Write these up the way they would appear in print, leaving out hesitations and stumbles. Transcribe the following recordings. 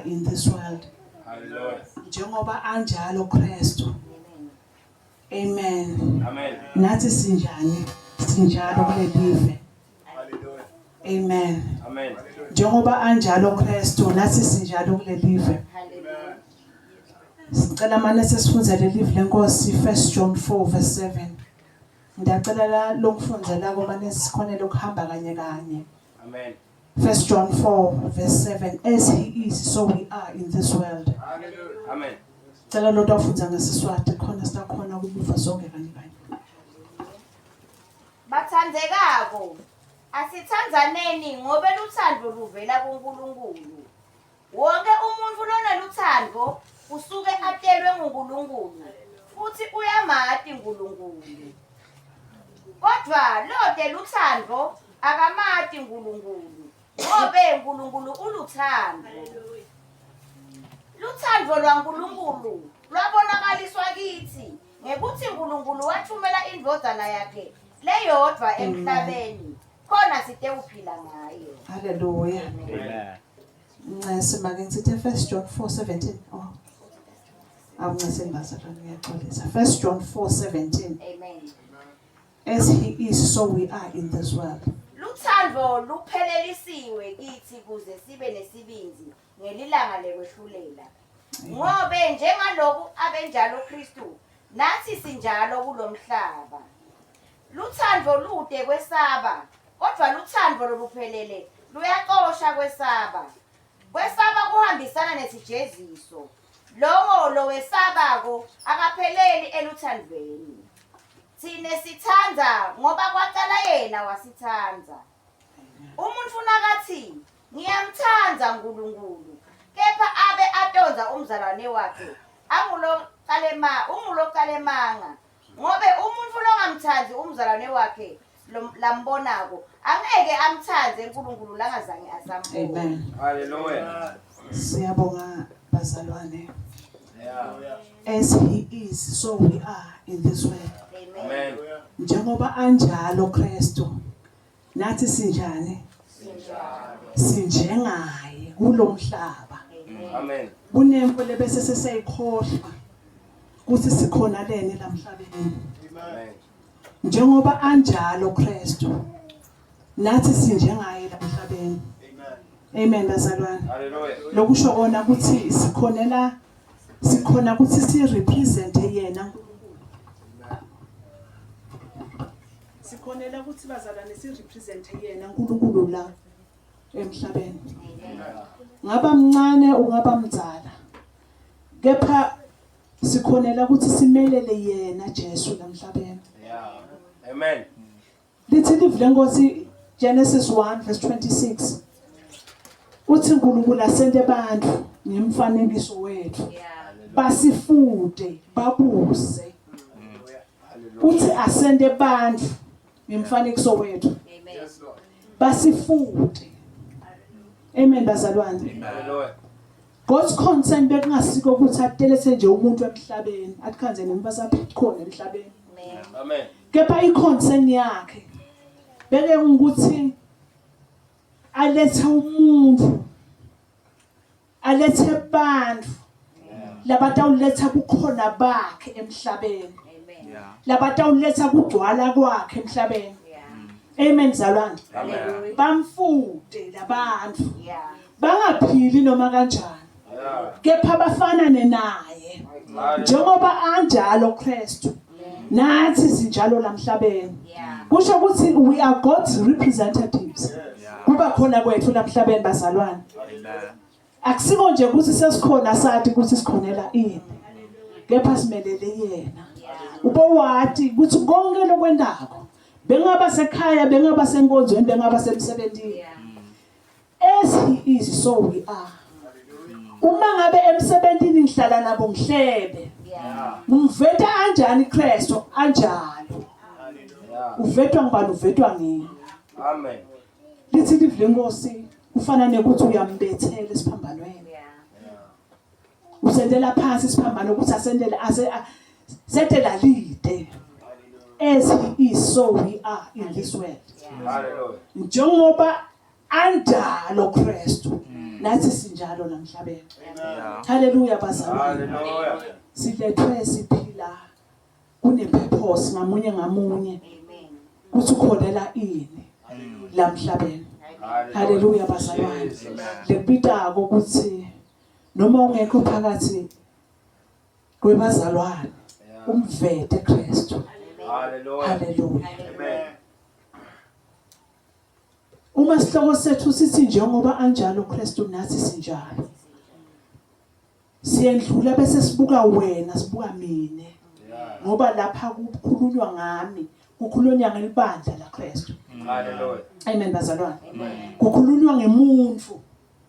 are in this world. Hallelujah. Njengoba anjalo Kristu. Amen. Amen. Nathi sinjalo kule live. Hallelujah. Amen. Amen. Njengoba anjalo Kristu nathi sinjalo kule live. Hallelujah. Sicela manje sesifunze le live lenkosi 1 John 4:7. Ngiyacela lokufundzela komane sikhonele ukuhamba kanye kanye. Amen. 1 John 4:7 as he is so we are in this world. Hallelujah. Amen. Cela lo tafundza ngesiswati khona sikhona ukubuva sonke kanye kanye. Bathandekako asithandzaneni ngoba luthando luvela kuNkulunkulu. Wonke umuntu loneluthando usuke atelwe nguNkulunkulu futhi uyamati uNkulunkulu. Kodwa lode luthando akamati uNkulunkulu ngobe uNkulunkulu uluthando. Luthando lwaNkulunkulu lwabonakaliswa kithi ngekuthi uNkulunkulu wathumela indodana yakhe leyodwa emhlabeni khona site uphila ngayo. Hallelujah. Amen. Ngisimake ngithi 1 John 4:17. Oh. Awungasembaza ngiyaxolisa. 1 John 4:17. Amen. As he is so we are in this world. Luthando luphelelisiwe kithi kuze sibe nesibindi ngelilanga lekwehlulela. Ngobe njengaloku abenjalo Kristu nathi sinjalo kulomhlaba. Luthando lude kwesaba kodwa luthando loluphelele luyaxosha kwesaba. Kwesaba kuhambisana nesijeziso. Lo wesabako akapheleli eluthandweni. Sine sithanda ngoba kwaqala yena wasithanda. Umuntu nakathi ngiyamthanda uNkulunkulu kepha abe adonza umzalwane wakhe unguloqalemanga ngobe umuntu longamthandi umzalwane wakhe lambonako angeke amthande uNkulunkulu langazange asambona. Amen. Hallelujah. Siyabonga bazalwane. Yeah. As he is so we are in this world. Amen. Njengoba anjalo Kristu nathi sinjani? Sinjengaye kulomhlaba. Amen. Kunempo lebese sesayikhohlwa kuthi sikhona lene lamhlabeni. Amen. Njengoba anjalo Kristu nathi sinjengaye lamhlabeni. Amen bazalwane. Hallelujah. Lokusho kona ukuthi sikhona ukuthi si represent yena. Sikhonela ukuthi bazalwane si represent yena uNkulunkulu la emhlabeni. Ngaba mncane ungaba mdzala. Kepha sikhonela ukuthi simelele yena Jesu lamhlabeni. Yeah. Amen. Lithi live lenkosi Genesis 1:26. Uthi uNkulunkulu asente abantu ngemfanekiso wethu. Basifude babuse. Uthi asente abantu ngemfanekiso wethu. Yes, Lord. Basifude. Amen bazalwane. Hallelujah. God's concern bekungasiko ukuthi atelethe nje umuntu emhlabeni atikhanze nembasaphikho emhlabeni. Amen. Kepha iconcern yakhe beke ukuthi alethe umuntu alethe abantu labatawuletha kukhona bakhe emhlabeni. Labatawuletha kugcwala kwakhe emhlabeni. Amen zalwane. Amen. Bamfude labantu. Yeah. Bangaphili noma kanjani. Yeah. Kepha bafanane naye. Njengoba anjalo Kristu. Nathi sinjalo lamhlabeni. Yeah. Kusho ukuthi we are God's representatives. Kuba khona kwethu lamhlabeni bazalwane. Akusiko nje ukuthi sesikhona sathi ukuthi sikhonela ini. Kepha simelele yena. Ubowati ukuthi konke lokwendako bengaba sekhaya bengaba senkonzweni bengaba semsebenzini. As he is so we are. Uma ngabe emsebenzini ngihlala nabo ngihlebe. Ngiveta kanjani Kristu anjalo. Uvetwa ngibani uvetwa ngini. Amen. Lithi live lenkosi kufana nekuthi uyambethela esiphambanweni. Usendela phansi isiphambano ukuthi setela lide. As he is so we are in this world. Hallelujah. Njengoba anjalo Kristu nathi sinjalo namhlabeni. Yeah. Haleluya bazalwane. Hallelujah. Silethwe siphila kune-purpose ngamunye Amen. ukuthi ukholela ini lamhlabeni. Haleluya bazalwane. Amen. Lekubitako ukuthi noma ungekho phakathi kwebazalwane umvete Kristu. Hallelujah. Haleluya. Amen. Uma sihloko sethu sithi njengoba anjalo Kristu nathi sinjalo. Siyendlula bese sibuka wena, sibuka mina. Yeah. Ngoba lapha kukhulunywa ngami, kukhulunywa ngelibandla laKristu. Hallelujah. Amen bazalwane. Kukhulunywa ngemuntu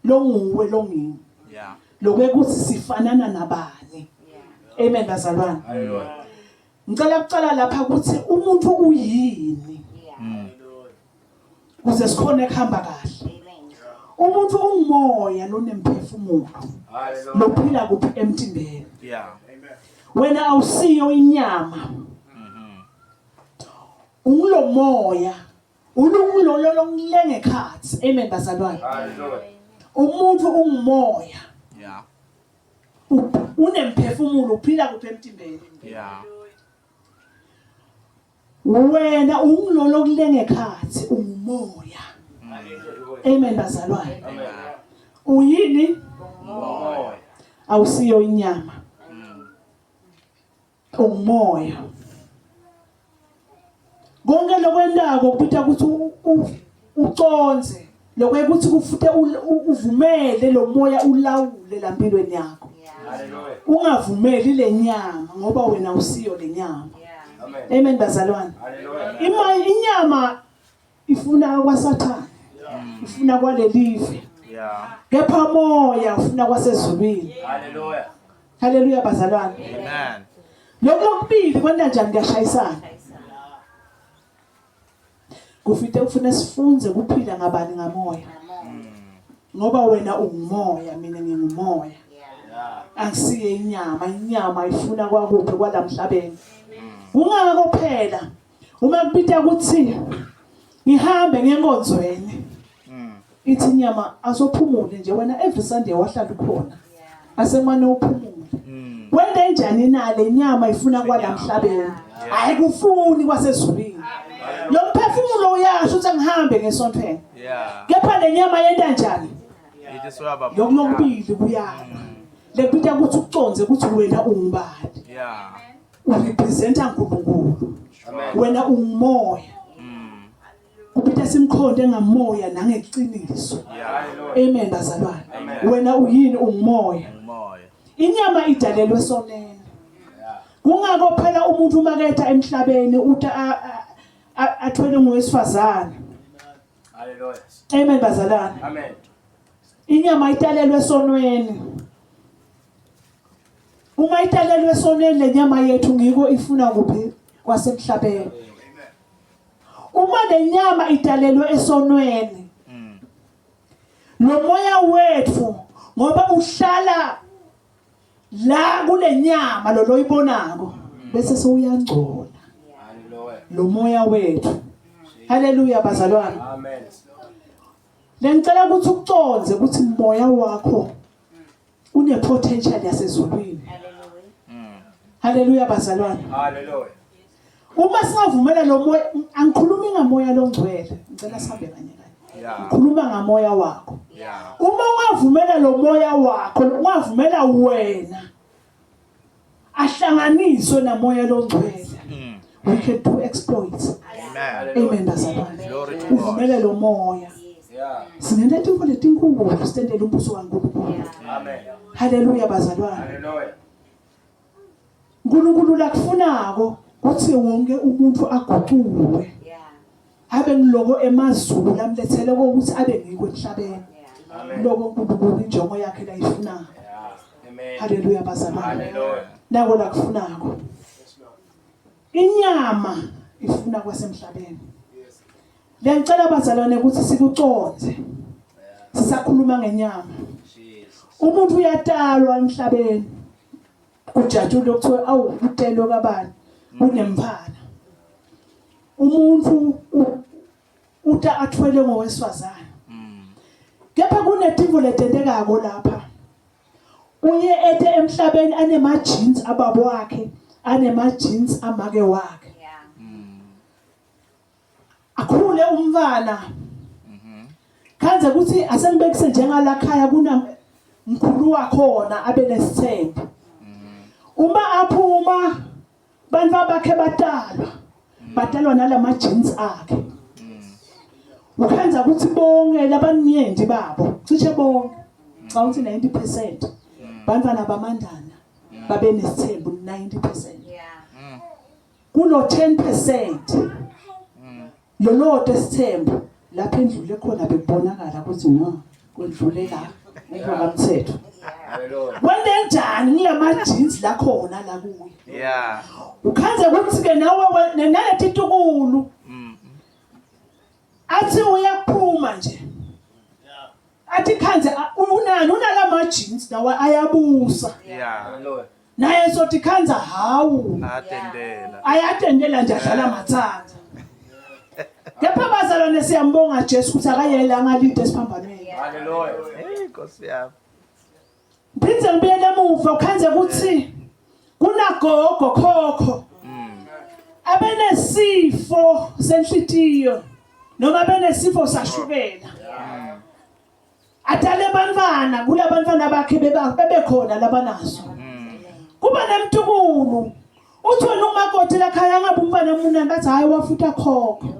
longuwe longini. Yeah. Lokuthi sifanana nabani. Amen bazalwane. Hallelujah. Ngicela ukucala lapha ukuthi umuntu uyini. Kuze sikhone ukuhamba kahle. Umuntu ungumoya lonemphefumulo. Hallelujah. Lophila kuphi emtimbeni. Yeah. Wena awusiyo inyama. Ungulomoya. Ulungulolo ngilengekhathi. Amen bazalwane. Hallelujah. Umuntu ungumoya. Yeah. Unemphefumulo uphila kuphi emtimbeni. Yeah. Wena ungulolo kulengekhathi ungumoya. Amen bazalwane. Amen. Uyini? Moya. Awusiyo inyama. Umoya. Konke lokwendako kubita ukuthi uconze lokuthi kufute uvumele lo moya ulawule lampilweni yakho. Hallelujah. Ungavumeli lenyama ngoba wena usiyo lenyama. Amen. Amen bazalwane. Hallelujah. Inyama ifuna kwaSathane. Ifuna kwalelive. Yeah. Kepha moya ufuna kwasezulwini. Hallelujah. Haleluya bazalwane. Amen. Lokubili kwenda njani kuyashayisana. Kufite ufuna sifunze kuphila ngabani ngamoya. Ngoba wena ungumoya mina ngingumoya. Yeah. Akusiye inyama ifuna kwakuphi kwalamhlabeni. Ungako phela uma kubita ukuthi ngihambe ngenkonzweni. Ithi inyama asophumule nje wena every Sunday wahlala ukhona. Asemane uphumule. Wenda enjani nale inyama ifuna kwalamhlabeni. Ayikufuni kwasezulwini. Lo mphefumulo uyasho ukuthi ngihambe ngesontweni. Yeah. Kepha lenyama yenta njani? It is what about. Yokulokubili kuyapha. Lekubita ukuthi uconze ukuthi wena ungubani. Yeah. Urepresenta uNkulunkulu. Amen. Wena ungumoya. Kupita simkhonde ngamoya nangeqiniso. Yeah. Amen bazalwane. Amen. Wena uyini ungumoya. Moya. Inyama idalelwe sonene. Yeah. Kungako phela umuntu maketha emhlabeni uthi athwele ngowesifazana. Hallelujah. Amen bazalwane. Amen. Inyama idalelwe sonweni. Uma idalelwe sonweni lenyama yethu ngiko ifuna kuphi kwasemhlabeni. Uma lenyama idalelwe esonweni. Lo moya wethu ngoba uhlala la kulenyama lo loyibonako bese sewuyangcola Hallelujah. lo moya wethu. Haleluya bazalwane. Amen. Lengicela ukuthi uconze ukuthi umoya wakho une potential yasezulwini. Haleluya bazalwane. Hallelujah. Uma singavumela lo moya angikhulumi ngamoya longcwele ngicela sihambe kanye kanye. Yeah. Ngikhuluma ngamoya wakho. Yeah. Uma ungavumela lo moya wakho ungavumela wena ahlanganiswe namoya longcwele. We can do exploits. Amen. Amen bazalwane. Glory to God. Uvumele lo moya. Yeah. Singenza into letinkulu sitendele umbuso kaNkulunkulu. Amen. Haleluya bazalwane. Hallelujah. uNkulunkulu lakufunako ukuthi wonke umuntu aguquwe. Abe ngiloko emazulu lamlethele ukuthi abe ngikho emhlabeni. Amen. Lokho uNkulunkulu injongo yakhe la ifuna. Yeah. Amen. Haleluya bazalwane. Hallelujah. Nako lakufunako. Inyama ifuna kwasemhlabeni. Ngiyacela bazalwane ukuthi sikuconze. Sisakhuluma ngenyama. Jesus. Umuntu uyatalwa emhlabeni. Ujatshule ukuthiwa awu utelo kabani unemphana. Umuntu uta athwele ngowesifazana. Kepha kunetimvo letendekako lapha. Uye ete emhlabeni anema jeans ababo wakhe, anema jeans amake wakhe. Akhule umfana. Kanze ukuthi asengibekise njengala khaya kuna mkhulu wakhona abenesithembu. Uma aphuma bantu bakhe batalwa nalama jeans akhe. Ukhenza ukuthi bonke labanyendi babo cishe bonke xa uthi 90% bantwana bamandana babe nesithembu 90%. Kulo 10% lolote sithembu lapha endlule khona bebonakala ukuthi no kwendlule la ngokamthetho. Wende njani ngilama jeans la khona la kuye. Ukhanze ukuthi ke nawe naleti tukulu athi uyaphuma nje. Athi khanze unani unalama jeans nawe ayabusa. Naye sothi khanza hawu ayatendela nje adlala mathatha. Kepha bazalwane siyambonga Jesu ukuthi akayela ngalide esiphambanweni. Hallelujah. Nkosi yami. Phindze ngibuyele emuva ukhanze ukuthi kunagogo khokho. Abenesifo senhlitiyo noma benesifo sashukela. Atale bantwana kulabantwana bakhe bebekhona labanazo. Kuba nemtukulu. Uthi wena umakoti lakhaya ngabe umfana munana bathi hayi wafutha khokho.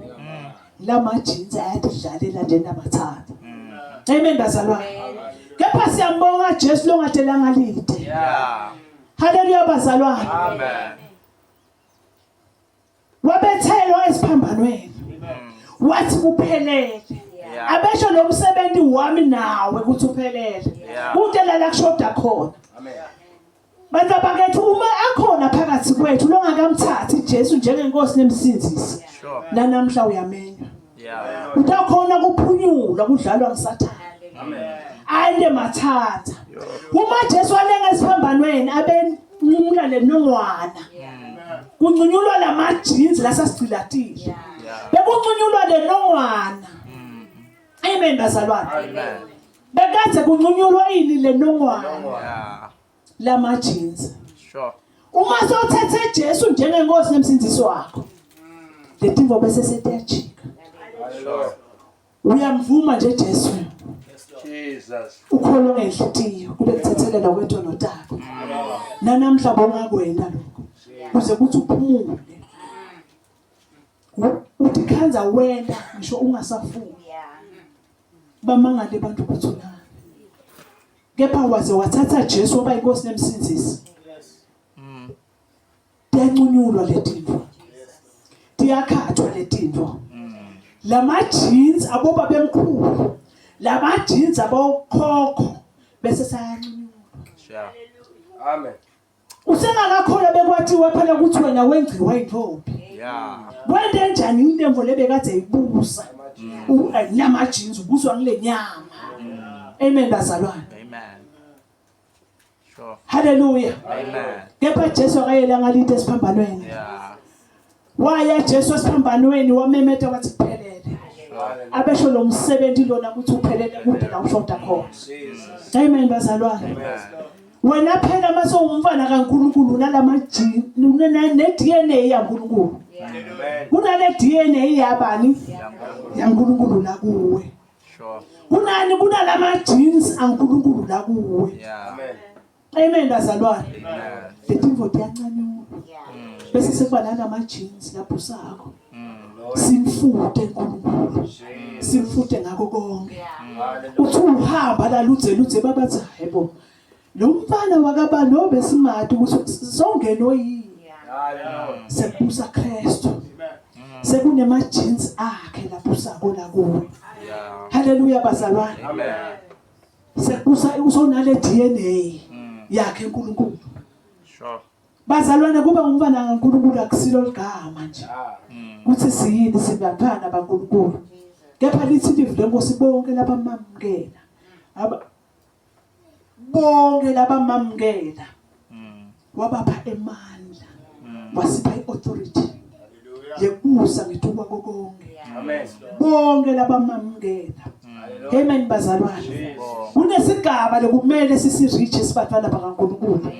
Lama jeans ayadlalela nje namathatha. Amen bazalwane. Kepha siyambonga Jesu lo ngadela ngalide. Haleluya bazalwane. Amen. Wabethelwa esiphambanweni. Wathi kuphelele. Abesho lo msebenzi wami nawe ukuthi uphelele. Kudela la kushoda khona. Amen. Bantu bakethu uma akhona phakathi kwethu longakamthathi Jesu njengenkosi nemsinzisi. Namhla uyamenywa. Utakhona kuphunyulwa kudlalwa ngisathana. Amen. Ayinde mathatha. Uma Jesu walenga esiphambanweni abenqumula lenongwana. Kuncunyulwa lama jeans lasasicilatile. Bekuncunyulwa lenongwana. Amen bazalwane. Amen. Bekade kuncunyulwa ini lenongwana. Lama jeans. Sure. Uma sothethe Jesu njengenkosi nemsinzisi wakho. Letimvo bese setiyajika. Sure. Uyamvuma nje Jesu. Jesus. Ukholo ngenhlitiyo kube kuthethelela kwetono takho. Namhla bongakwenda lokho. Kuze kuthi uphumule. Uthi khanza wena ngisho ungasafuni. Bamangale abantu kuthulana. Kepha waze wathatha Jesu oba inkosi nemsinzisi. Tiyancunyulwa letinto. Tiyakhathwa letinto. Lama jeans aboba bemkhulu. Lama jeans abokhokho bese sayancunyulwa. Amen. Usengakakhola bekwathiwa phela ukuthi wena wengciwa indlobi. Wende njani intemvo lebekade ibusa. Lama jeans ubuswa ngile nyama. Amen bazalwane. Amen. Sure. Hallelujah. Amen. Kepha Jesu akayela ngalide esiphambanweni. Waya Jesu esiphambanweni wamemeta wathi kuphelele. Abesho lo msebenzi lona ukuthi uphelele kude la ushoda khona. Amen bazalwane. Wena phela mase umfana kaNkulunkulu nalama ne DNA yaNkulunkulu. Kunale DNA yabani? yaNkulunkulu la kuwe. Sure. Kunani kunalama jeans aNkulunkulu la kuwe. Amen. Amen bazalwane. Amen. Letimvo tiyancanyulwa. Bese sekuba nalama jeans lapho sakho. Simfute uNkulunkulu. Simfute ngako konke. Uthi uhamba la ludze babathi hayibo. Lo mfana wakaba no besimati ukuthi songeno yini. Hallelujah. Sekubusa Kristu. Sekunema jeans akhe lapho sakho la kuwe. Hallelujah bazalwane. Amen. Sekubusa usonale DNA yakhe uNkulunkulu. Sure. Bazalwane kuba umfana kaNkulunkulu akusilo ligama nje. Kuthi siyini sibaphana baNkulunkulu. Kepha lithi livule Nkosi bonke labamamukela. Bonke labamamukela. Wabapha emandla. Wasipha iauthority. Yekusa ngithuba konke. Amen. Bonke labamamukela. Amen bazalwane. Kunesigaba lokumele sisireach sibatwana bakaNkulunkulu.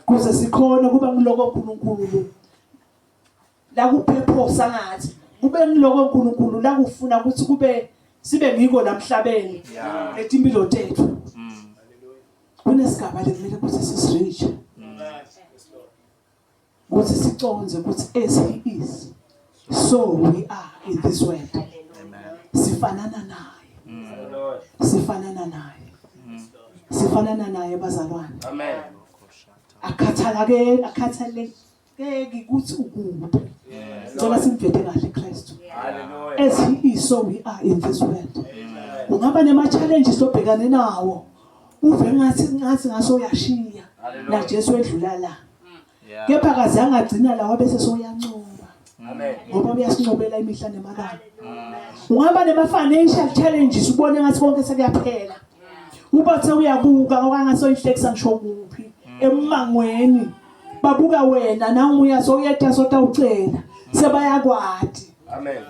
Kuze sikhona kuba ngiloko uNkulunkulu. La kupurpose ngathi. Kube ngiloko uNkulunkulu la kufuna ukuthi kube sibe ngiko namhlabeni. Etimpilo tethu. Kunesigaba lekumele kuthi sisireach. Ukuthi siconze ukuthi as he is so we are in this world. Sifanana naye. Sifanana naye. Sifanana naye bazalwane. Amen. Akhathaleke ukuthi ukuphi. Ngicela simvete kahle Kristu. As he is so we are in this world. Ungaba nema challenges obhekane nawo. Uve ngathi ngaso uyashiya. Na Jesu edlula la. Kepha kazange agcina la wabese soyancoba. Amen. Ngoba uyasinqobela imihla nemalanga. Ungaba nema financial challenges ubone ngathi konke sekuyaphela. Ubathe uyabuka okangaso iflexa ngisho kuphi emangweni. Babuka wena nangu uyasoyetha sotawucela sebayakwadi. Amen.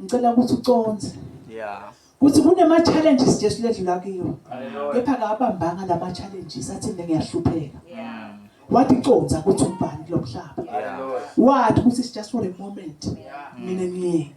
Ngicela ukuthi uconze. Yeah. Kuthi kunema challenges Jesu ledlula kiyo. Kepha kabambanga lama challenges athi ngiyahlupheka. Wathi conza ukuthi umbani lomhlaba. Wathi ukuthi it's just for a moment. Mina ngiyenza.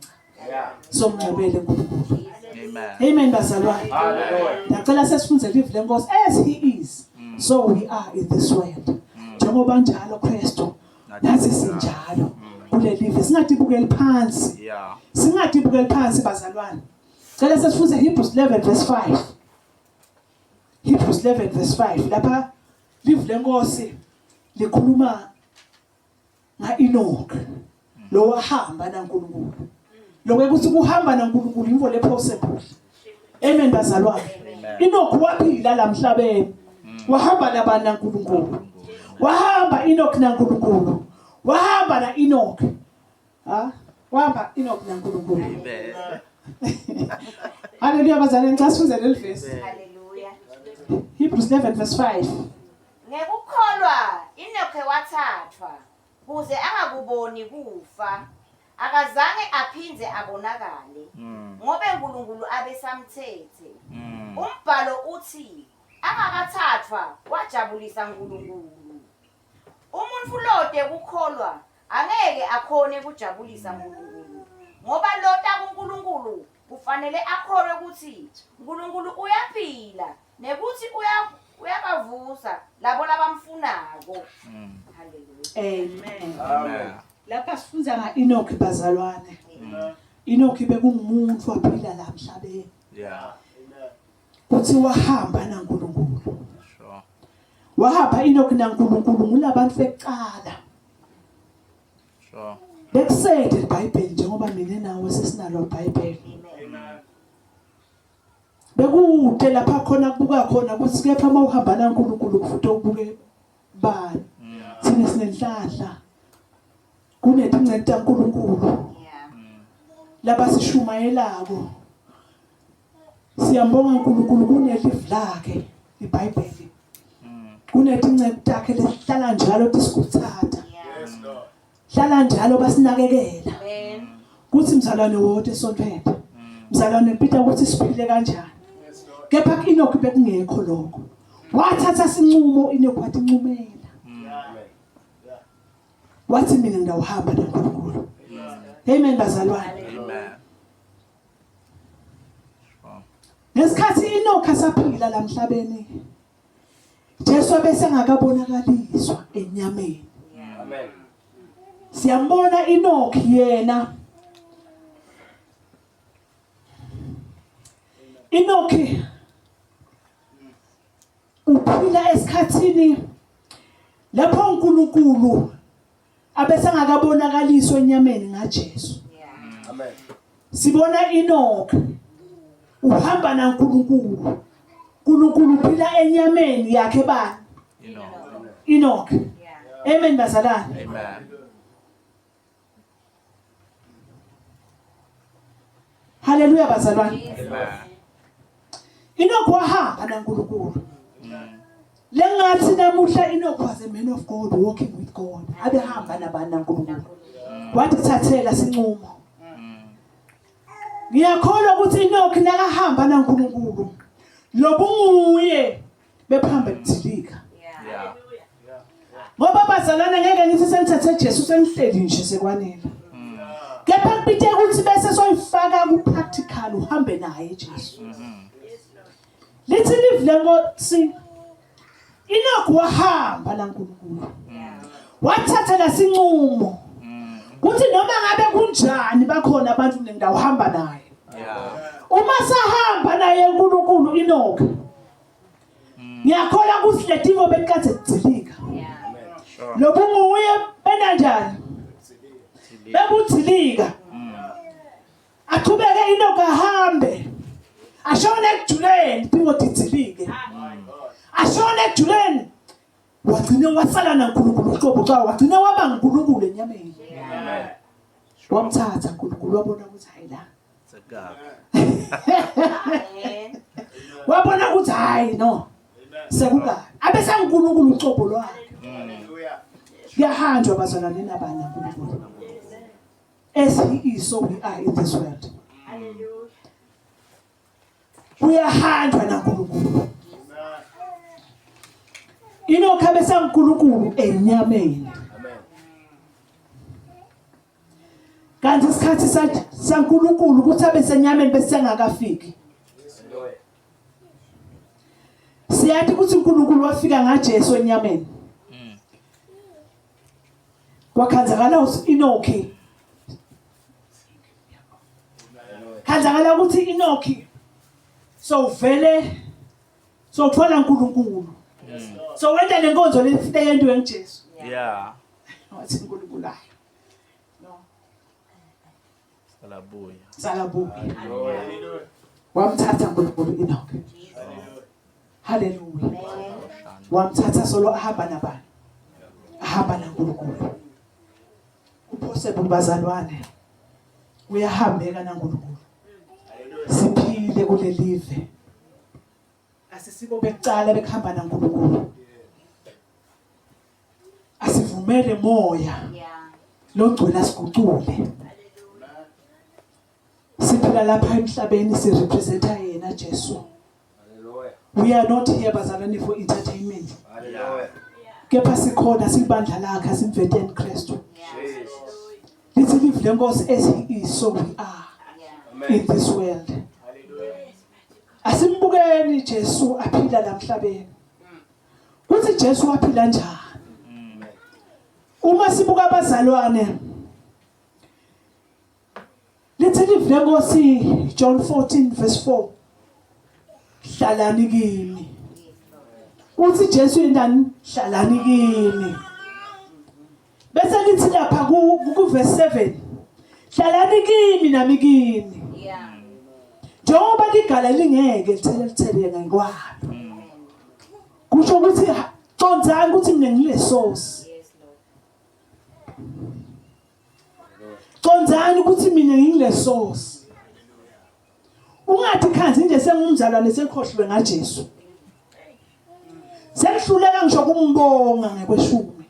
So ngcobele uNkulunkulu. Amen. Amen bazalwane. Hallelujah. Ngicela sesifunze live lenkosi as he is so we are in this world. Njengoba njalo Kristu nathi sinjalo kule live singadibukeli phansi. Yeah. Singadibukeli phansi bazalwane. Ngicela sesifunze Hebrews 11 verse 5. Hebrews 11 verse 5 lapha live lenkosi likhuluma nga Enoch lo wahamba naNkulunkulu. Lokho ukuthi kuhamba naNkulunkulu imvo le possible. Amen bazalwane. Enoch waphila la emhlabeni. Wahamba nabani naNkulunkulu. Wahamba Enoch naNkulunkulu. Wahamba na Enoch. Wahamba Enoch naNkulunkulu. Amen. Hallelujah bazalwane ngicela sifunze leli verse. Hallelujah. Hebrews 11 verse 5. Ngekukholwa Enoke wathathwa kuze angakuboni kufa. Akazange aphindze abonakale. Ngobe uNkulunkulu abesamthethe. Umbhalo uthi angakathathwa wajabulisa uNkulunkulu. Umuntu lode kukholwa angeke akhone kujabulisa uNkulunkulu. Ngoba lota kuNkulunkulu kufanele akholwe ukuthi uNkulunkulu uyaphila nekuthi uyabavusa labo labamfunako. Hallelujah. Amen. Lapha sifunza nga Enoch bazalwane. Enoch bekungumuntu waphila la emhlabeni. Yeah. Kuthi wahamba naNkulunkulu. Sure. Wahamba Enoch naNkulunkulu ngulabantu beqala. Sure. Bekusede iBhayibheli njengoba mina nawe sesinalo iBhayibheli. Bekude lapha khona kubuka khona ukuthi kepha mawuhamba naNkulunkulu kufuthi ubuke bani. Sine sinenhlahla. Kunedingcebo kaNkulunkulu. Laba sishumayelako. Siyambonga uNkulunkulu kunelive lakhe iBhayibheli. Kunedingcebo takhe lehlala njalo tisikuthatha. Hlala njalo basinakekela. Kuthi mzalwane wonke esontweni. Mzalwane Peter ukuthi siphile kanjani. Kepha Enoch bekungekho lokho. Wathatha sinqumo Enoch wathi ncumela. Wathi mina ngiyahamba naNkulunkulu. Amen bazalwane. Amen. Ngesikhathi Enoch asaphila la emhlabeni. Jesu bese ngakabonakaliswa enyameni. Amen. Siyambona Enoch yena. Enoch uphila esikhathini lapho uNkulunkulu abese ngakabonakaliswa enyameni ngaJesu. Amen. Sibona Enoch uhamba naNkulunkulu. uNkulunkulu uphila enyameni yakhe bani? Enoch. Amen bazalwane. Amen. Hallelujah bazalwane. Amen. Enoch wahamba naNkulunkulu. Lengathi namuhla Enoch was a man of God walking with God. Abehamba nabani naNkulunkulu. Wathi thathela sinqumo. ngiyakholwa ukuthi Enoch nakahamba naNkulunkulu lobunguye bephamba kuthilika Yeah. ngoba bazalwane ngeke ngithi sengithathe Jesu sengihleli nje sekwanele kepha kubithe ukuthi bese soyifaka ku practical uhambe naye Jesu lithi livule ngosi Enoch wahamba naNkulunkulu wathatha lasincumo kuthi noma ngabe kunjani bakhona abantu nendawo uhamba naye Yeah. uma sahamba naye uNkulunkulu Enoch ngiyakholwa ukuthi letivo bekade kudzilika Sure. lobunguye benanjani bebudzilika aqhubeke Enoch ahambe ashone ekujuleni phiko didzilike ashone ekujuleni wagcine wasala naNkulunkulu uqobo cha wagcine waba nguNkulunkulu enyameni wamthatha uNkulunkulu wabona ukuthi hayi la It's a God. wabona ukuthi hayi no sekuka abese uNkulunkulu uqobo lwakhe kuyahanjwa bazalwane nabana uNkulunkulu as he is so we are in this world kuyahanjwa naNkulunkulu Enoch abese uNkulunkulu enyameni kanti isikhathi saNkulunkulu ukuthi abe senyameni bese ngakafiki siyathi ukuthi uNkulunkulu wafika ngaJesu enyameni wakhanzakala Enoch khanzakala ukuthi Enoch so vele so thola uNkulunkulu so wenda lenkonzo lefike yendwe ngeJesu Yeah. wathi uNkulunkulu hayi Salabuya. salabuya wamthatha uNkulunkulu Enoch haleluya wamthatha solo ahamba nabani ahamba naNkulunkulu uphosebe bazalwane uyahambeka naNkulunkulu siphile kule live asisibo becala bekhamba naNkulunkulu asivumele moya longcwele asigucule siphila lapha emhlabeni sirepresenta yena Jesu we are not here bazalwane for entertainment kepha sikhona sibandla lakhe simveteni Kristu lithi livule Nkosi as he is so we are in this world asimbukeni Jesu aphila la emhlabeni kuthi Jesu waphila njani uma sibuka abazalwane lithi livule Nkosi John 14:4 hlalani kimi uthi Jesu indani hlalani kimi bese lithi lapha ku verse 7 hlalani kimi nami kimi njengoba ligala lingeke litheleleke ngokwalo kusho ukuthi condzani ukuthi mina ngile source condzani ukuthi mina ngile source ungathi khanzi nje sengumzalwane sekhohlwe ngaJesu sengihluleka ngisho kumbonga ngekweshumi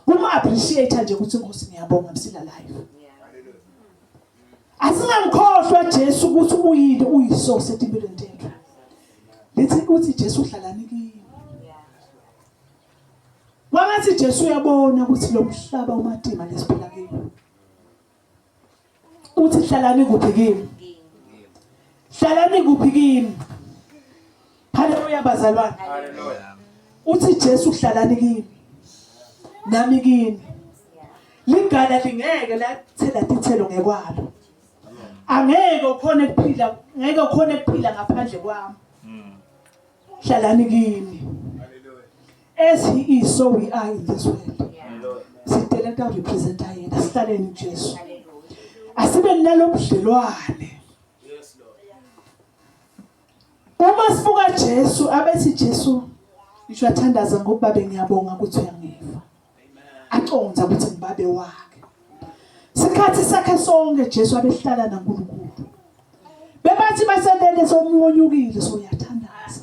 kuma appreciate nje ukuthi Nkosi ngiyabonga msila life asingamkhohlwa Jesu ukuthi uyile uyisource empilweni yethu lithi uthi Jesu hlalani kimi wangathi Jesu uyabona ukuthi lo mhlaba umatima lesiphila kimi uthi hlalani kuphi kimi hlalani kuphi kimi haleluya bazalwane uthi Jesu hlalani kimi nami kimi ligala lingeke lathela tithelo ngekwalo angeke ukhona ukuphila ngeke ukhona ukuphila ngaphandle kwami hlalani kimi as he is so we are in this world sideleka representa yena sihlaleni Jesu asibe nalobudlelwane uma sibuka Jesu abethi Jesu ngisho athandaza ngoba ngiyabonga ukuthi uyangiva aconza ukuthi ngibabe wakhe sikhathi sakhe sonke Jesu abehlala naNkulunkulu bebathi basendele somonyukile so uyathandaza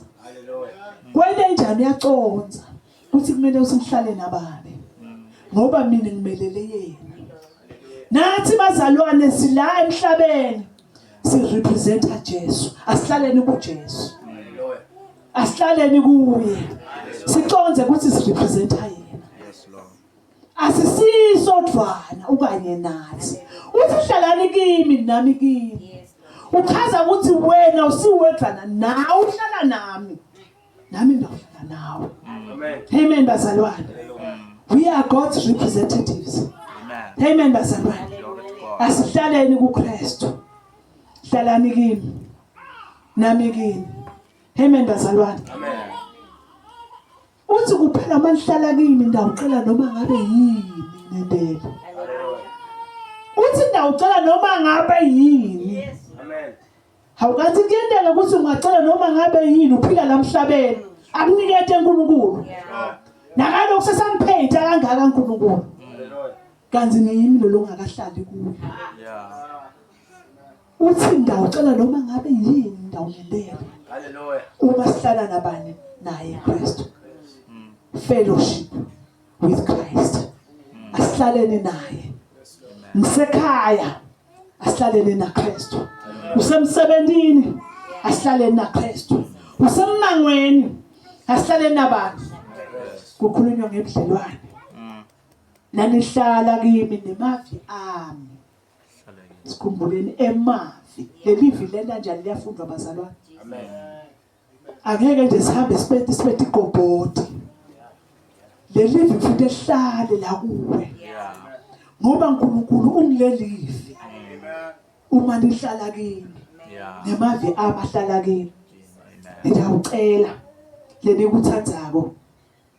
kwende njani uyaconza ukuthi kumele usihlale nababe ngoba mina ngimelele yena nathi bazalwane sila emhlabeni sirepresenta Jesu. Asihlaleni kuJesu. Asihlaleni kuye. Siconze ukuthi sirepresenta yena. Yes, Lord. Asisisodwana ukanye nathi. Uthi hlalani kimi nami kimi. Uchaza ukuthi wena usiwedwana nawe uhlala nami. Nami ngihlala nawe. Amen. Amen bazalwane. We are God's representatives. Amen. Amen bazalwane. Glory to God. Asihlaleni kuKristu. Hlalani kimi. Nami kimi. Amen bazalwane. Amen. Uthi kuphela manihlala kimi ndawucela noma ngabe yini nendele. Uthi ndawucela noma ngabe yini. Amen. Awukathi kuyendeka ukuthi ungacela noma ngabe yini uphila la emhlabeni. Akunikete uNkulunkulu. Nakalo kusesamphetha kangaka uNkulunkulu. Kanzi ngiyimi lo ongakahlali kuyo. Yeah. Uthi ndawucela noma ngabe yini ndawulindele. Hallelujah. Uma sihlala nabani naye Kristu. Fellowship with Christ. Asihlaleni naye. Ngisekhaya asihlaleni naKristu. Usemsebenzini asihlaleni naKristu. Usemangweni asihlaleni nabani. Kukhulunywa ngebudlelwane. Nanihlala kimi nemavi ami. Sikhumbuleni emavi. Lelivi lena njalo liyafundwa bazalwane. Amen. Angeke nje sihambe siphethe igobhodi. Lelivi mfuthu ehlale la kuwe. Yeah. Ngoba uNkulunkulu ungilelivi. Uma nihlala kimi Yeah. nemavi abahlala kimi. Amen. Ngiyacela leni kuthathako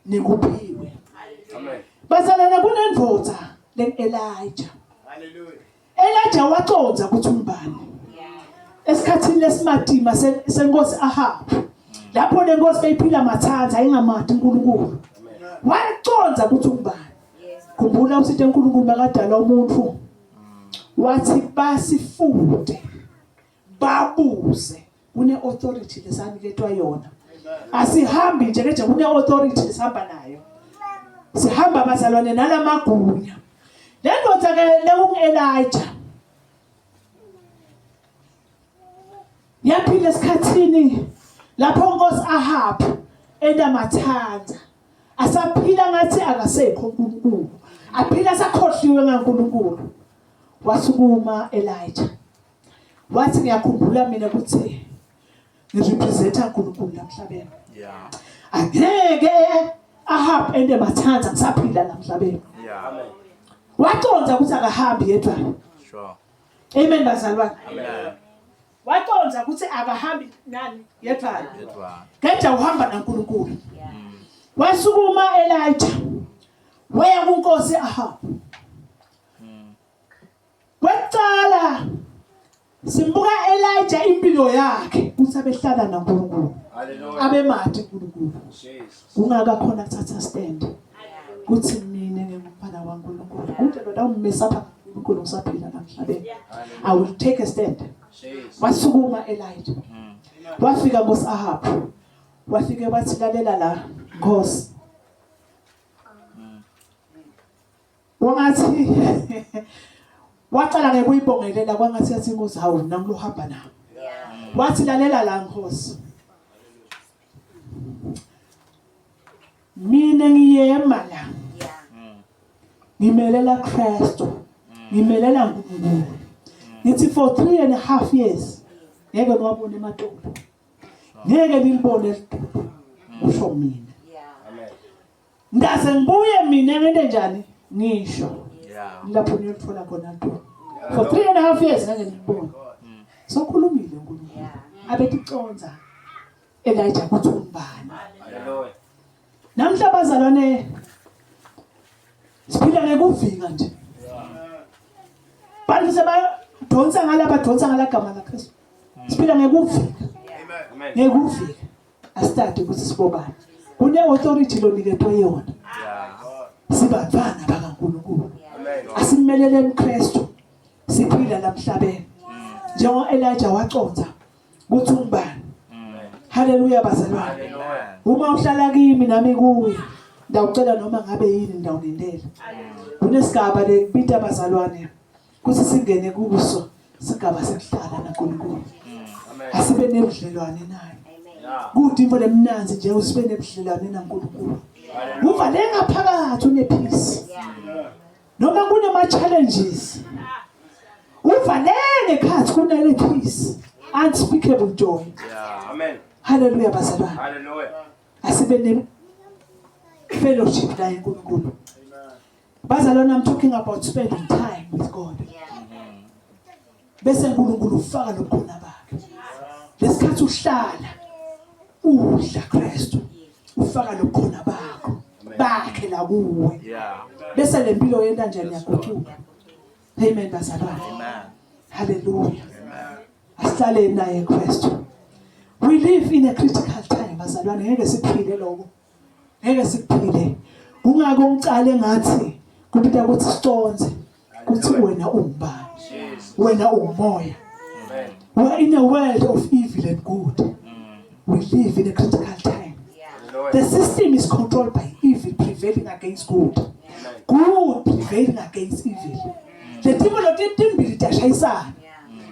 nikuphiwe. Amen. Bazalana kunendvodza leElijah. Hallelujah. Elijah waconza ukuthi umbani. Esikhathini lesimatima senkosi Ahab. Lapho lenkosi beyiphila mathanza ayingamadi uNkulunkulu. Waconza ukuthi umbani. Khumbula usithi uNkulunkulu makadala umuntu. Wathi basifunde. Babuze kune authority lesaniketwa yona. Asihambi nje kune authority lesihamba nayo. Sihamba bazalwane nalamagunya. Lendoda ke lekungu-Elijah. Yaphila esikhathini lapho uNkosi Ahab enamathanza. Asaphila ngathi akasekho uNkulunkulu. Aphila sakhohliwe ngaNkulunkulu. Wasukuma Elijah. Wathi ngiyakhumbula mina ukuthi ngirepresenta uNkulunkulu la emhlabeni. Yeah. Angeke Ahab enamathanza ngisaphila la emhlabeni. Yeah. Amen. Waconza ukuthi akahambi yedwa. Sure. Amen bazalwane. Amen. Waconza ukuthi akahambi nani yedwa. Edward. Kepha uhamba naNkulunkulu. Wasukuma Elijah. Waya kuNkosi Ahab. Waqala simbuka Elijah impilo yakhe ukuthi abehlala naNkulunkulu. Hallelujah. Abemade uNkulunkulu. Jesus. Kungaka khona kuthatha stand. Kuthi mina ngumfana waNkulunkulu. Umuntu lo dawumisa pha uNkulunkulu usaphila namhlanje. I will take a stand. Jesus. Wasukuma Elijah. Wafika ngoS Ahab. Wafike wathi lalela la Nkosi. Wangathi waqala ngekuyibongelela kwangathi yathi Nkosi hawu nami lo hamba nawe. Wathi lalela la Nkosi. Mina ngiyema la. Ngimelela Kristu. Ngimelela uNkulunkulu. Nithi for 3.5 years ngeke ngiwabone ematolo. Ngeke nilibone esidolo. Usho mina. Amen. Ndaze ngibuye mina ngente njani? Ngisho. Yeah. Lapho niyothola khona into. For 3.5 years ngeke nilibone. Sokhulumile uNkulunkulu. Abeticonza Elijah kuthi umbani. Hallelujah. Namhla bazalwane siphila ngekuvika nje. Bantu sebadonsa ngala gama la Kristu. Siphila ngekuvika. Amen. Ngekuvika. Asithathe ukuthi sibobani. Kune authority loniketwe yona. Yeah. Sibafana bakaNkulunkulu. Amen. Asimelele uKristu. Siphila la emhlabeni. Njengo Elijah waconza ukuthi umbani. Hallelujah bazalwane. Hallelujah. Uma uhlala kimi nami kuwe ndawucela noma ngabe yini ndawulindela. Kunesigaba lekubita bazalwane kuthi singene kuso sigaba sekuhlala naNkulunkulu. Asibe nebudlelwane naye. Kudimbo lemnanzi nje usibe nebudlelwane naNkulunkulu. Uvale ngaphakathi unepeace. Noma kunema challenges. Uvalele khathi kunale peace. Unspeakable joy. Amen. Hallelujah bazalwane. Hallelujah. Asibe ne fellowship naye uNkulunkulu. Bazalwane, I'm talking about spending time with God. Bese uNkulunkulu ufaka lobukhona bakhe. Lesikhathi uhlala udla Kristu ufaka lobukhona bakhe la kuwe. Bese lempilo yenda njani yaguquka. Amen bazalwane. Amen. Hallelujah. Asihlale naye Kristu. We live in a critical time bazalwane, ngeke siphile lokho. Ngeke siphile. Kungako ngicale ngathi kubita ukuthi siconze ukuthi wena ungubani. Wena ungumoya. Amen. We are in a world of evil and good. We live in a critical time. The system is controlled by evil prevailing against good. Good prevailing against evil. The people of the timbili tashayisana.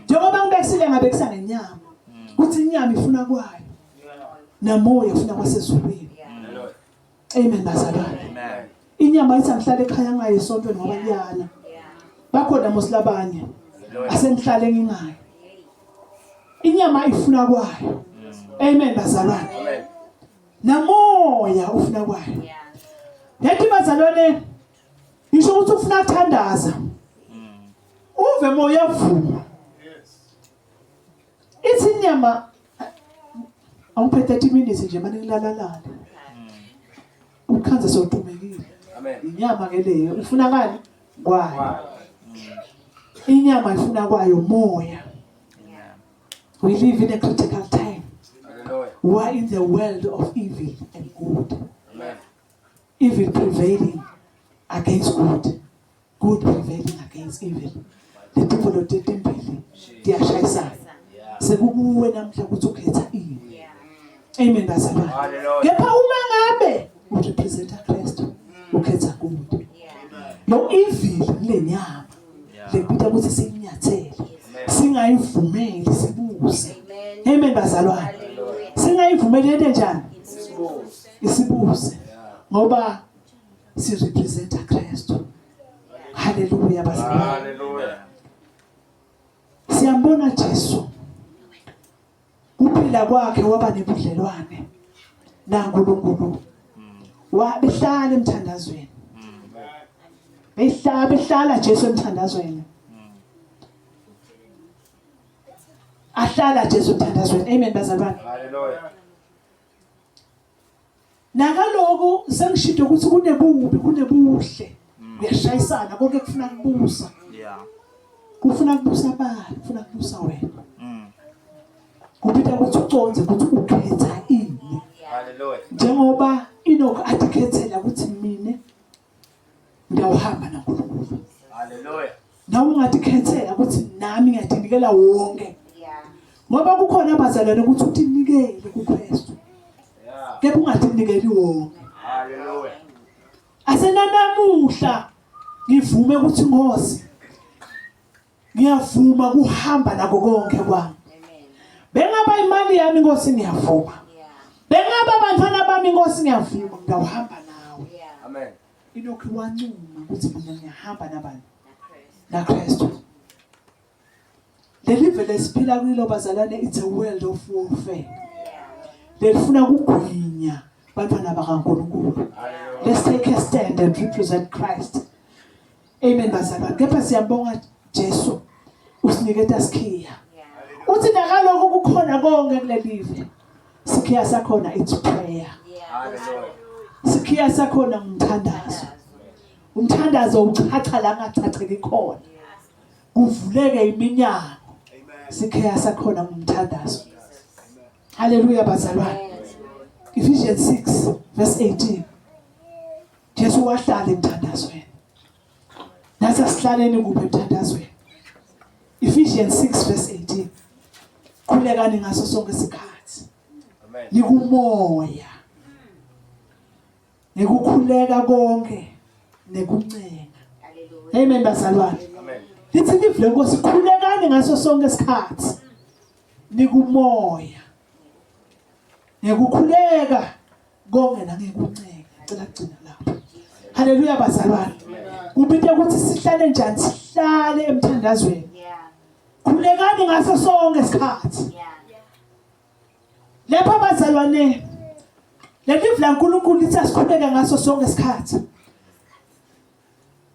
Njengoba ngibekisile ngabekisa ngenyama. Kuthi inyama ifuna kwayo. Namoya ufuna kwasezulwini. Amen bazalwane. Amen. Inyama isamhlala ekhaya ngayisonto ngoba liyana. Bakhona mosilabanye. Asemhlale ngingayo. Inyama ifuna kwayo. Amen bazalwane. Amen. Namoya ufuna kwayo. Yathi bazalwane ngisho ukuthi ufuna ukuthandaza. Uve moya vuma. Ithi inyama awuphethe 30 minutes nje manje ngilalalala. Ukhanza sotumekile. Amen. Inyama ke leyo ifuna kani? Kwayo. Inyama ifuna kwayo moya. We live in a critical time. Hallelujah. We are in the world of evil and good. Amen. Evil prevailing against good. Good prevailing against evil. The people of the temple, they are shy. Sekukuwe namhla ukuthi ukhetha ini. Amen bazalwane. Hallelujah. Kepha uma ngabe urepresenta Kristu ukhetha good. Lo evil lenyama lekubita ukuthi sinyathele. Singayivumeli sibuze. Amen bazalwane. Singayivumeli into njani? Isibuze. Ngoba si representa Kristu. Hallelujah bazalwane. Hallelujah. Siyambona Jesu. Kuphila kwakhe waba nebudlelwane naNkulunkulu. Wabehlala emthandazweni. Behlala Jesu emthandazweni. Ahlala Jesu emthandazweni. Amen bazalwane. Hallelujah. Nakaloko sengishito ukuthi kunebubi kunebuhle. Uyashayisana konke kufuna kubusa. Kufuna kubusa bani? Kufuna kubusa wena. Kubita ukuthi uconze ukuthi ukhetha ini. Hallelujah. Njengoba Enoch adikhethela ukuthi mina ngiyawuhamba naNkulunkulu. Hallelujah. Nawe ungadikhethela ukuthi nami ngiyadinikela wonke. Ngoba kukhona abazalwane ukuthi utinikele kuKristu. Kepha ungadinikeli wonke. Hallelujah. Asenanamuhla ngivume ukuthi Nkosi ngiyavuma kuhamba nako konke kwami. Bengaba imali yami Nkosi ngiyavuma. Bengaba abantwana bami Nkosi ngiyavuma ngiyahamba nawe. Amen. Enoch wancuma ukuthi mina ngiyahamba nabani? naKristu. Lelive lesiphila kulo bazalwane, it's a world of warfare. Lelifuna ukugwinya bantwana bakaNkulunkulu. Let's take a stand and represent Christ. Amen bazalwane. Kepha siyabonga Jesu usiniketa sikhiya. Uthi nakaloko kukhona konke kulelive. Sikhiya sakhona it's prayer. Hallelujah. Sikhiya sakhona umthandazo. Umthandazo uchacha la ngachacheki khona. Kuvuleke iminyango. Sikhiya sakhona umthandazo. Hallelujah bazalwane. Ephesians 6 verse 18. Jesu wahlala emthandazweni. Nasa sihlaleni kuphi emthandazweni? Ephesians 6 verse 18. Khulekani ngaso sonke isikhathi. Amen. Nikumoya. Nikukhuleka konke nekuncenga. Amen bazalwane. Amen. lithi live lenkosi khulekani ngaso sonke isikhathi nikumoya ngekukhuleka konke nangekunceka ngicela kugcina lapho haleluya bazalwane kubithe ukuthi sihlale njani sihlale emthandazweni khulekani ngaso sonke isikhathi lapha bazalwane lelive laNkulunkulu lithi asikhuleke ngaso sonke isikhathi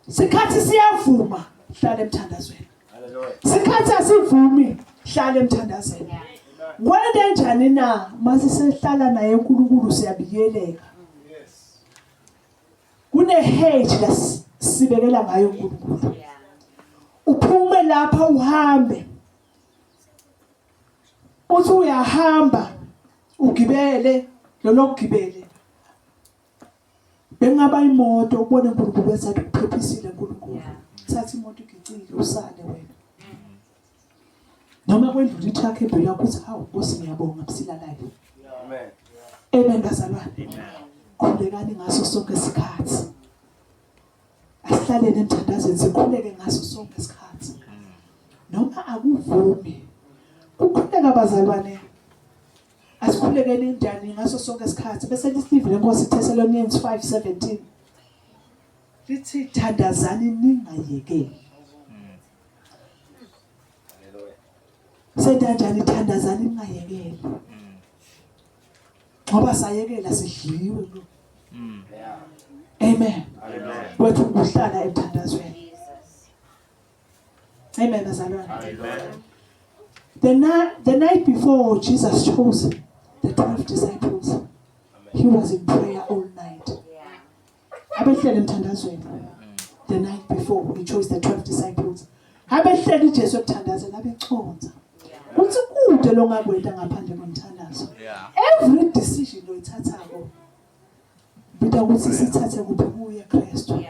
sikhathi siyavuma hlala emthandazweni sikhathi asivumi hlala emthandazweni kwende njani na mase sehlala naye uNkulunkulu siyabikeleka kune hedge la sibekela ngayo uNkulunkulu uphume lapha uhambe uthi uyahamba ugibele lokugibele bengaba imoto ubone uNkulunkulu esathi uphephisile uNkulunkulu thatha imoto igicile usale wena noma kwendlula itruck ebheka ukuthi hawu Nkosi ngiyabonga busilalayo Amen. amen bazalwane khulekani ngaso sonke isikhathi asihlaleni emthandazweni sikhuleke ngaso sonke isikhathi noma akuvumi ukukhuleka bazalwane asikhulekeni njani ngaso sonke isikhathi bese liSteve lenkosi Thessalonians 5:17 lithi thandazani ningayekeli sedanjani thandazani ningayekeli ngoba sayekela sidliwe amen wethu ukuhlala emthandazweni amen bazalwane the night before Jesus chose the 12 disciples he was in prayer all night abehlele emthandazweni the night before he chose the 12 disciples abehlele uJesu emthandazweni abeconza uthi kude lo ngakwenda ngaphandle komthandazo every decision oyithathako bida ukuthi sithathe kuphi kuye Kristu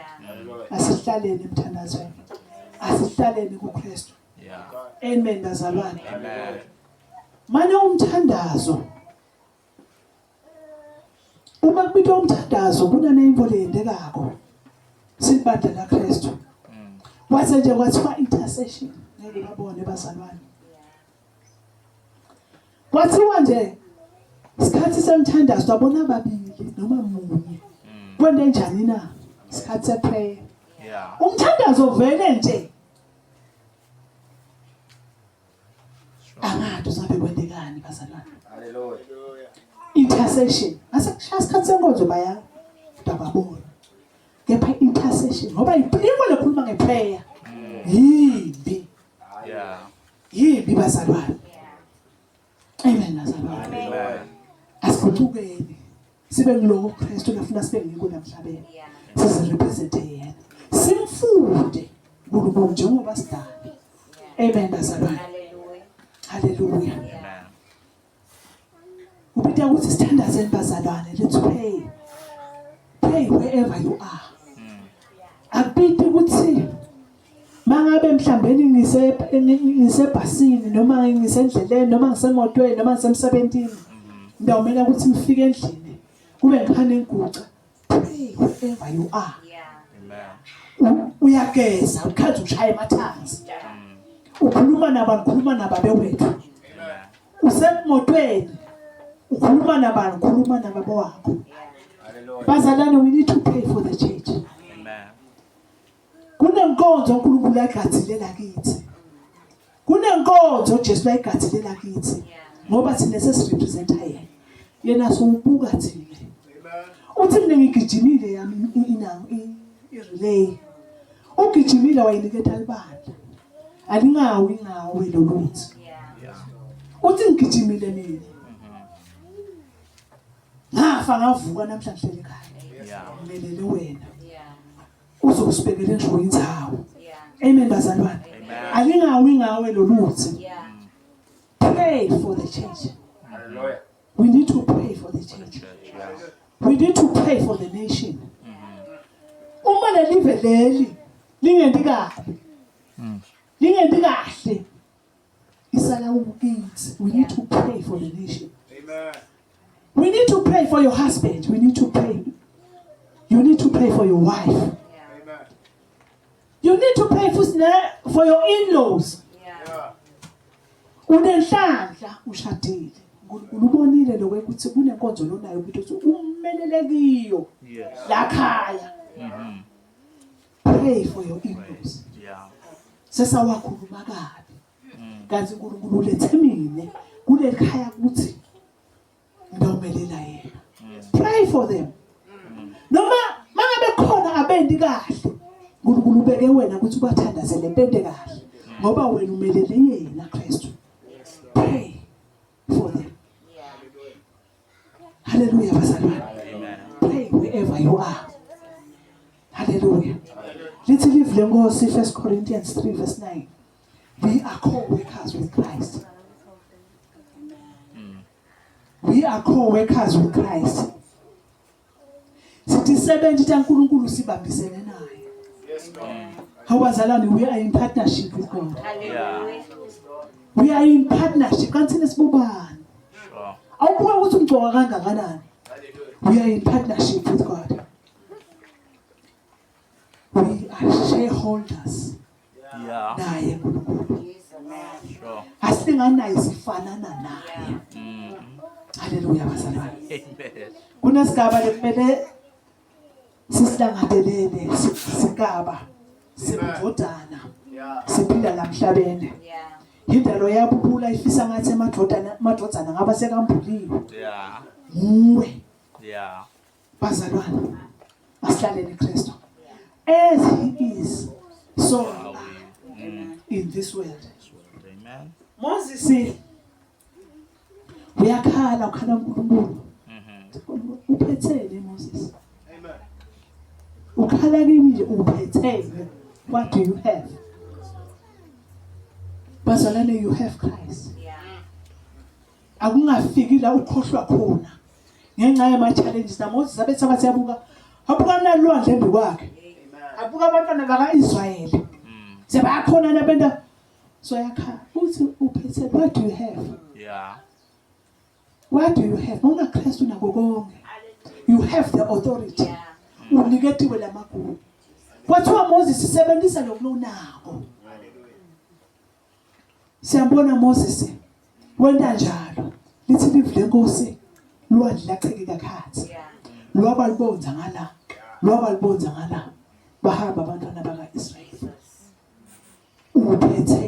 asihlaleni emthandazweni asihlaleni kuKristu amen bazalwane Amen. manje umthandazo uma kubitwa umthandazo kunaneyimvo leyendekako sibandla laKristu wathi nje kwathiwa intercession ngeke babone bazalwane kwathiwa nje isikhathi semthandazo babona ababili noma munye kwende njani na isikhathi seprayer umthandazo vele nje angathi uzabe kwendekani bazalwane Hallelujah. intercession asekushaya isikhathi senkonzo baya dababona kepha intercession ngoba impilo lekhuluma ngeprayer yimbi yimbi bazalwane amen bazalwane asiphucukeni sibe ngiloko Kristu lafuna sibe ngiko namhlabeni sizirepresente yena simfunde uNkulunkulu njengoba sidala amen bazalwane haleluya ubitha ukuthi sithandazeni bazalwane let's pray wherever you are akubithi ukuthi mangabe mhlambeni ngisebhasini noma ngisendleleni noma ngisemotweni noma ngisemsebentini ngiyawumela ukuthi ngifike endlini kube ngikhane inguca pray wherever you are uyageza ukhathi ushaya emathanzi ukhuluma nabantu khuluma nababewethu usemotweni ukhuluma nabantu khuluma nababo wakho bazalwane we need to pray for the church kunenkonzo uNkulunkulu ayigadilela kithi kunenkonzo uJesu ayigadilela kithi ngoba thina sesirepresenta yena sobuka thina uthi mina ngigijimile yami irelay ugijimile wayiniketha libandla alingawi ngawe loluthi uthi ngigijimile mina ngafa ngavuka namhlanje ekhaya melele wena uzosibekele nje indzawo amen bazalwane alingawi ngawe loluthi pray for the church Hallelujah. we need to pray for the church we need to pray for the nation uma lelive leli lingendi kahle lingendi kahle isala ukithi we need to pray for the nation Amen. we need to pray for your husband we need to pray you need to pray for your wife Amen. you need to pray for your in-laws. Yeah. Unenhlanhla ushadile. uNkulunkulu ubonile lokho ukuthi kunenkonzo lonayo ukuthi ummelele kiyo Yes. la khaya. Pray for your in-laws. Yeah. Sesawakhuluma kabi. Kanti uNkulunkulu ulethe mina kule khaya ukuthi ngawumelela yena. Pray for them. Noma mangabe khona abendi kahle. uNkulunkulu ubeke wena ukuthi ubathandazele impende kahle. Ngoba wena umelele yena Kristu. Pray for them. Hallelujah bazalwane. Amen. Pray wherever you are. Hallelujah. Let's leave Lengosi 1 Corinthians 3 verse 9. We are co-workers with Christ. We are co-workers with Christ. Sithi sebenzi taNkulunkulu sibambisene naye. Yes, Lord. Hawazalwane, we are in partnership with God. Hallelujah. We are in partnership. Kanti nesibubani. Sure. Awubuka ukuthi ungcoka kangakanani. Hallelujah. We are in partnership with God. We are shareholders. Yeah. Naye uNkulunkulu. Yes, amen. Sure. Asilinganayo sifanana naye. Hallelujah bazalwane. Amen. Kunesigaba lekumele sisilangadelele sigaba sibudodana Yeah. siphila la emhlabeni. Yeah. Indalo yabubula ifisa ngathi amadodana ngaba sekambuliwe. Yeah. Nguwe Yeah. bazalwane asihlalele Kristu. As he is, so Are we? in this world. Amen. Moses uyakhala ukhala uNkulunkulu. Uphethele Moses. Amen. Ukhala kimi nje uphethele. What do you have? Bazalwane, you have Christ. Yeah. Akungafiki la ukhohlwa khona. Ngenxa yama challenges na Moses abethi abathi yabuka. Abuka nalwandle embi kwakhe. Amen. Abuka abantwana bakaIsrayeli. Sebakhona nabenda so yakha. Uthi uphethele, what do you have? Yeah. What do you have? Mawuna Christ unako konke. You have the authority. Yeah. Uniketiwe lamagugu. Kwathiwa Moses sebenzisa lokunako. Siyambona Moses wenda njalo. Lithi live lenkosi lwandle lachekeka khathi. Yeah. Lwaba libonza ngala. Lwaba libonza ngala. Bahamba abantwana bakaIsrayeli. Uphethe